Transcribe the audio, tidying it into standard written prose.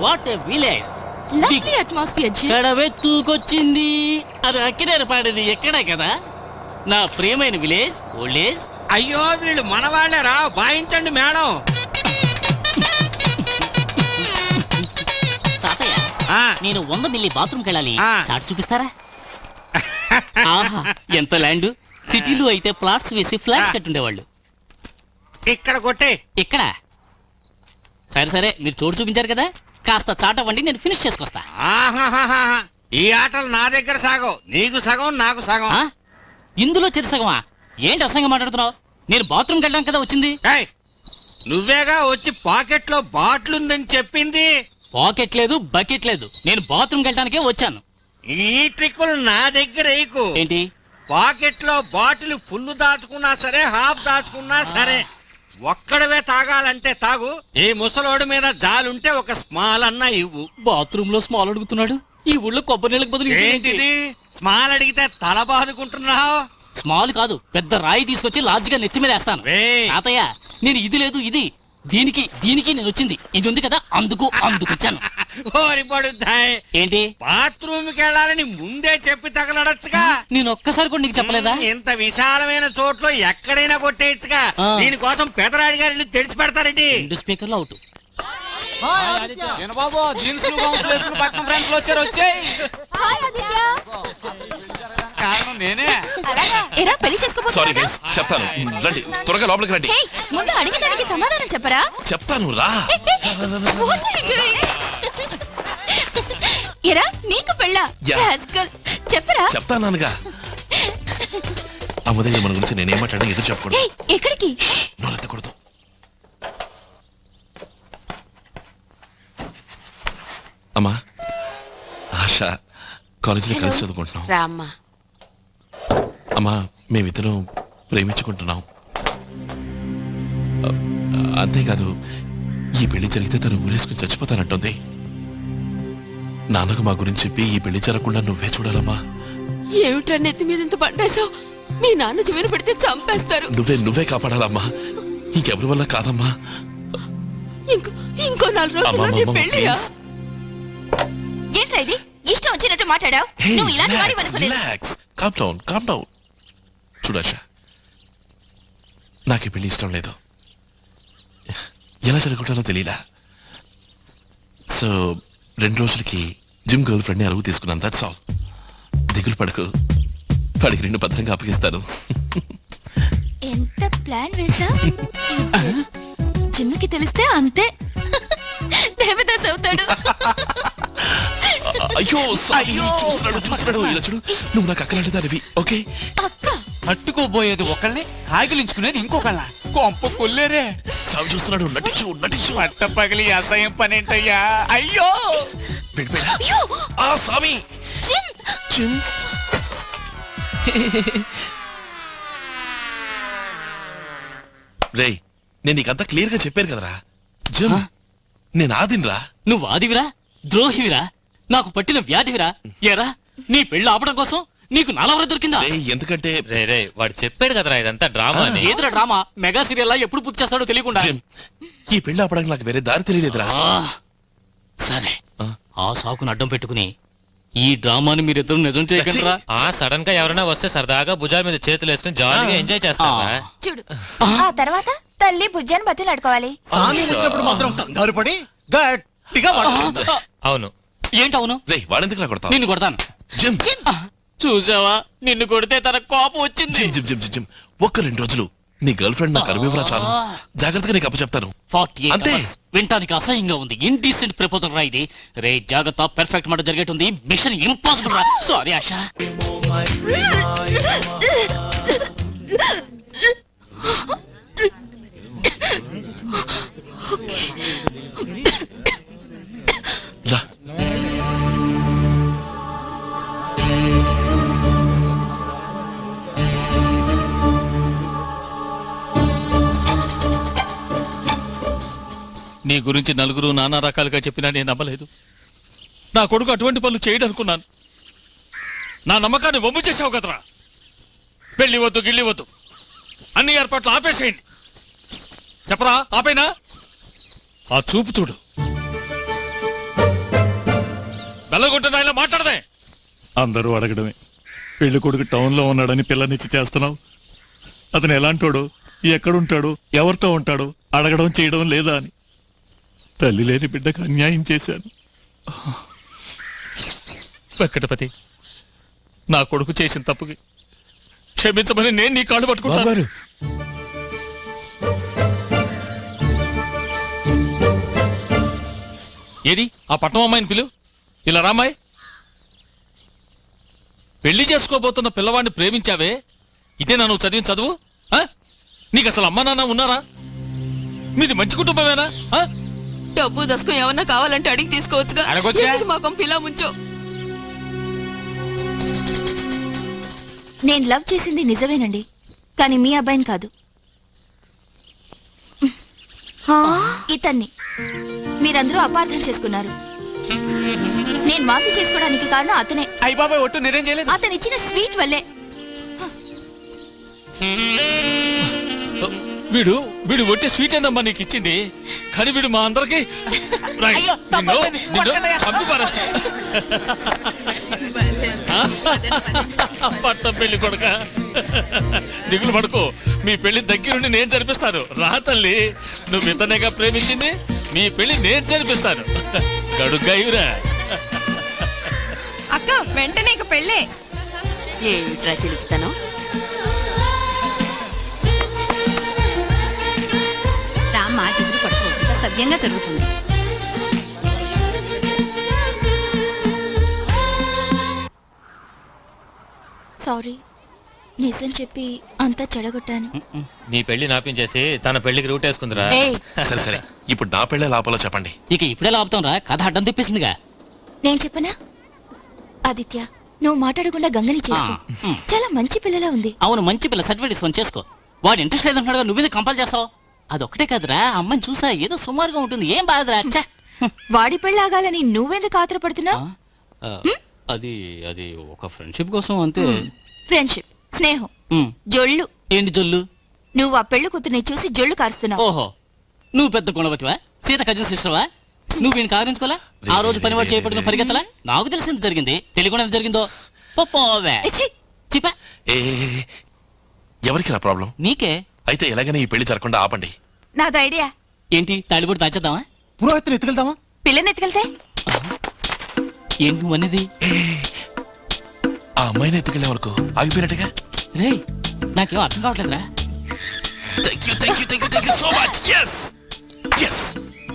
What a village. Lovely atmosphere జీ. కడవే తూకొచ్చింది. అది అక్కినేరు పాడేది ఎక్కడే కదా నా ప్రియమైన విలేజ్ ఓల్డేజ్. అయ్యో వీళ్ళు మనవాళ్ళేరా, వాయించండి మేడం. తాతయ్య నేను 100 మిల్లీ బాత్రూమ్కి వెళ్ళాలి, చాట్ చూపిస్తారా? ఆహా ఎంత ల్యాండ్. సిటీలో అయితే ప్లాట్స్ వేసి ఫ్లాట్స్ కట్టుండేవాళ్ళు. ఇక్కడ కొట్టే. ఇక్కడ సరే సరే మీరు చోటు చూపించారు కదా, కాస్త చాట అవ్వండి, నేను ఫినిష్ చేసుకొస్తా. ఈ ఆటలు నా దగ్గర సాగవు. నీకు సగం నాకు సగం. ఇందులో చెరుసగమా? ఏంటి అసహ్యంగా మాట్లాడుతున్నావు? నేను బాత్రూమ్కి వెళ్ళడానికి కదా వచ్చింది. నువ్వేగా వచ్చి పాకెట్ లో బాటిల్ ఉందని చెప్పింది. పాకెట్ లేదు బకెట్ లేదు, నేను బాత్రూమ్కి వెళ్ళడానికే వచ్చాను. ఈ ట్రిక్కులు నా దగ్గర వేయకు. ఏంటి? పాకెట్ లో బాటిల్ ఫుల్ దాచుకున్నా సరే, హాఫ్ దాచుకున్నా సరే, ఒక్కడవే తాగాలంటే తాగు. ఈ ముసలోడి మీద జాలుంటే ఒక స్మాల్ అన్నా ఇవ్వు. బాత్రూమ్ లో స్మాల్ అడుగుతున్నాడు. ఈ ఊళ్ళో కొబ్బరి నీళ్ళకి బదులు ఏంటిది స్మాల్ అడిగితే తల బాదుకుంటున్నావు? స్మాల్ కాదు, పెద్ద రాయి తీసుకొచ్చి లార్జ్ గా నెత్తి మీద వేస్తాను. తాతయ్య నేను ఇది లేదు ఇది, దీనికి దీనికి నేను వచ్చింది ఇది ఉంది కదా, అందుకు వచ్చాను. ఏంటి బాత్రూమ్ కి వెళ్ళాలని ముందే చెప్పి తగలడచ్చుగా. నేను ఒక్కసారి కూడా నీకు చెప్పలేదా? ఇంత విశాలమైన చోట్లో ఎక్కడైనా కొట్టేయచ్చుగా. దీనికోసం పెదరాడి గారిని తెలిసి పెడతారేంటి? 2 స్పీకర్లు అవుట్. బాబు జీన్స్ పక్కన ఫ్రెండ్స్ వచ్చారు. వచ్చాయి కారణం నేనే. పెళ్లి చేసుకోబోతున్నా. సారీ గైస్, చెప్తాను రండి, త్వరగా లోపలికి రండి. ముందు అడిగిన దానికి సమాధానం చెప్పరా? చెప్తాను రా. ఎరా నీకు పెళ్ళా? చెప్పరా. చెప్తానుగా. ఆ ఉదయం మన గురించి నేనేం మాట్లాడినా ఎదురు చెప్పకూడదు. ఎక్కడికి? నోరెత్తకూడదు. అమ్మా ఆశ కాలేజీలో కలిసి చదువుకుంటున్నాం. రామ్మా. అమ్మా మేమిద్దరం ప్రేమించుకుంటున్నాం. అంతేకాదు ఈ పెళ్లి జరిగితే తను ఊరేసుకుని చచ్చిపోతానంటుంది. నాన్నకు మా గురించి చెప్పి ఈ పెళ్లి జరగకుండా నువ్వే చూడాలమ్మా. ఏమిట్రా నెత్తి మీద ఇంత పడ్డాసో? మీ నాన్న జీవన పెడితే చంపేస్తారు. నువ్వే కాపాడాలమ్మా, ఇంకెవరి వల్ల కాదమ్మా. ఇంకో 4 రోజుల్లో పెళ్లియా? ఏంట్రా ఇది? ఇష్టం వచ్చినట్టు మాట్లాడావు. నువ్వు ఇలాంటి వాడి వనుకోలేదు. చూడాషా, నాకు పెళ్లి ఇష్టం లేదు. ఎలా జరుగుతానో తెలియలా. సో 2 రోజులకి జిమ్ గర్ల్ ఫ్రెండ్ ని అరువు తీసుకున్నాను. That's all. దిగులు పడకు, వాడికి 2 భద్రంగా అప్పగిస్తాను. ఎంత ప్లాన్ వేసా? జిమ్కి తెలిస్తే అంతే, దేవదాస్ అవుతాడు. అయ్యో చూస్తున్నాడు. ఇలా చూడు, నువ్వు నాకు అక్కలాంటి దానివి. ఓకే అక్క పట్టుకోబోయేది ఒకళ్ళని, కాగిలించుకునేది ఇంకొకళ్ళ. కొంప కొల్లేరే. సాగు చూస్తున్నాడు. నటించు. పట్ట పగిలి అసహ్యం పనేంటయ్యా. అయ్యో స్వామి. జిమ్ రేయ్, నేను నీకంతా క్లియర్ గా చెప్పాను కదరా. జిమ్ నేను ఆదినరా. నువ్వు ఆదివిరా, ద్రోహివిరా, నాకు పట్టిన వ్యాధివిరా. ఏరా నీ పెళ్లి ఆపడం కోసం నీకు నాలవర దొరికిందా? ఎందుకంటే వాడు చెప్పాడు కదరా ఇదంతా డ్రామా అని. ఏదరా డ్రామా? మెగా సీరియల్ ఎప్పుడు పూర్తి చేస్తాడో తెలియకుండా. ఈ పెళ్లి ఆపడానికి నాకు వేరే దారి తెలియలేదురా. సరే ఆ సాకును అడ్డం పెట్టుకుని ఈ డ్రామాని మీరిద్దరు నిజం చేయకండి. సడన్ గా ఎవరైనా వస్తే సరదాగా భుజాల మీద చేతులు వేసుకుని జాలీగా ఎంజాయ్ చేస్తారా? చూడు, ఆ తర్వాత తల్లి భుజాన్ని బతులు ఆడుకోవాలి. మాత్రం కంగారు పడి గట్టిగా. అవును. ఏంటవును? వాడెందుకు నా కొడతావు? నిన్ను కొడతాను. జిమ్ చూసావా, నిన్ను కొడితే తన కోపం వచ్చింది. జిమ్ ఒక్క 2 రోజులు నీ గర్ల్ ఫ్రెండ్ నాకు అరువివరా చాలు. జాగ్రత్తగా నీకు అప్పచెప్తాను. అంతే. వింటానికి అసహ్యంగా ఉంది. ఇండీసెంట్ ప్రపోజల్ రా ఇది. రే జాగ్రత్త, పెర్ఫెక్ట్ మాట జరిగేటుంది. మిషన్ ఇంపాసిబుల్ రా. సారీ ఆశా. రా. నీ గురించి నలుగురు నానా రకాలుగా చెప్పినా నేను నమ్మలేదు. నా కొడుకు అటువంటి పనులు చేయడం అనుకున్నాను. నా నమ్మకాన్ని వమ్ము చేసావు కదరా. పెళ్లి వద్దు, గిల్లి వద్దు, అన్ని ఏర్పాట్లు ఆపేసేయండి. చెప్పరా, ఆపేనా? ఆ చూపు చూడు. వెళ్ళగొట్టిన ఇలా మాట్లాడదే. అందరూ అడగడమే పెళ్లి కొడుకు టౌన్లో ఉన్నాడని పిల్లనిచ్చి చేస్తున్నావు. అతను ఎలాంటోడు, ఎక్కడుంటాడు, ఎవరితో ఉంటాడు అడగడం చేయడం లేదా అని. తల్లి లేని బిడ్డకు అన్యాయం చేశాను. వెంకటపతి, నా కొడుకు చేసిన తప్పుకి క్షమించమని నేను నీ కాళ్ళు పట్టుకుంటాను. బాబు ఏది ఆ పట్నం అమ్మాయిని పిలు. ఇలా రామాయ్. పెళ్లి చేసుకోబోతున్న పిల్లవాడిని ప్రేమించావే, ఇదేనా నువ్వు చదివిన చదువు? ఆ? నీకు అసలు అమ్మా నాన్న ఉన్నారా? మీది మంచి కుటుంబమేనా? ఆ? డబ్బు దశకం ఏమన్నా కావాలంటే అడిగి తీసుకోవచ్చుగా. అడగొచ్చుగా. ఎందుకు మా పంపిలా ముంచో. నేను లవ్ చేసింది నిజమేనండి, కానీ మీ అబ్బాయిని కాదు, ఇతన్ని. మీరందరూ అపార్థం చేసుకున్నారు. నేను మాఫీ చేసుకోవడానికి కారణం అతనే. అయ్య బాబాయ్ ఒట్టు నేనేం చేయలేదు. అతను ఇచ్చిన స్వీట్ వల్లే. వీడు ఒట్టి స్వీట్ అన్నమ్మా నీకు ఇచ్చింది, కానీ వీడు మా అందరికి పట్ట పెళ్లి కొడుక. దిగులు పడుకో, మీ పెళ్లి దగ్గరుండి నేను జరిపిస్తాను. రా తల్లి, నువ్వు ఇతనేగా ప్రేమించింది, మీ పెళ్లి నేను జరిపిస్తాను. గడుగ్గాయురా. అక్క వెంటనే ఇక పెళ్ళే. ఏమిట్రా చిలుపుతాను? రామ్మా, దిగులు పడుకో, సవ్యంగా జరుగుతుంది. సారీ, నిజం చెప్పి అంతా చెడగొట్టాను. నీ పెళ్లి నాపించేసి తన పెళ్లికి రూట్ వేసుకుందిరా. సరే సరే, ఇప్పుడు నా పెళ్ళే లాపాలో చెప్పండి. ఇక ఇప్పుడే లాపుతాం రా, కథ అడ్డం తెప్పేసిందిగా. నేను చెప్పనా? ఆదిత్య, నువ్వు మాట్లాడకుండా గంగని చేసుకో. చాలా మంచి పిల్లలా ఉంది. అవును, మంచి పిల్ల, సర్టిఫికేట్ తీసుకొని చేసుకో. వాడు ఇంట్రెస్ట్ లేదంటున్నాడు, నువ్వేందుకు కంపల్ చేస్తావు? అదొక్కటే కాదురా, అమ్మాయిని చూసా ఏదో సుమారుగా ఉంటుంది, ఏం బాధరా. వాడి పెళ్ళాగాలని నువ్వెందుకు ఆత్రపడుతున్నావు? అది అది ఒక ఫ్రెండ్షిప్ కోసం అంతే. ఫ్రెండ్షిప్, స్నేహం, ఉమ్. జొళ్ళు. ఏంటి జొల్లు? నువ్వు ఆ పెళ్లి కూతుర్ని చూసి జొళ్ళు కారుస్తున్నావు. ఓహో, నువ్వు పెద్ద గుణవతివా? సీత కజిన్ సిస్టర్వా? నువ్వు ఈయన కాగరించుకోలే? ఆ రోజు పనివాడు చేయబడిన పరిగెత్తలా? నాకు తెలిసింది జరిగింది, తెలియకుండా ఎంత జరిగిందో పోవే. ఎచ్చి. చిపా, ఏ ఎవరికి నా ప్రాబ్లం? నీకే. అయితే ఎలాగైనా ఈ పెళ్లి జరగకుండా ఆపండి. నాది ఐడియా. ఏంటి, తాళిబొట్టు దాచేద్దామా? పురోహితుని ఎత్తుకెళ్తామా? పిల్లని ఎత్తుకెళ్తే ఏంటి నువ్వు అనేది? ఆ అమ్మాయిని ఎత్తుకెళ్ళే వరకు ఆగిపోయినట్టుగా. రే, నాకేం అర్థం కావట్లేదురా. Thank you so much. yes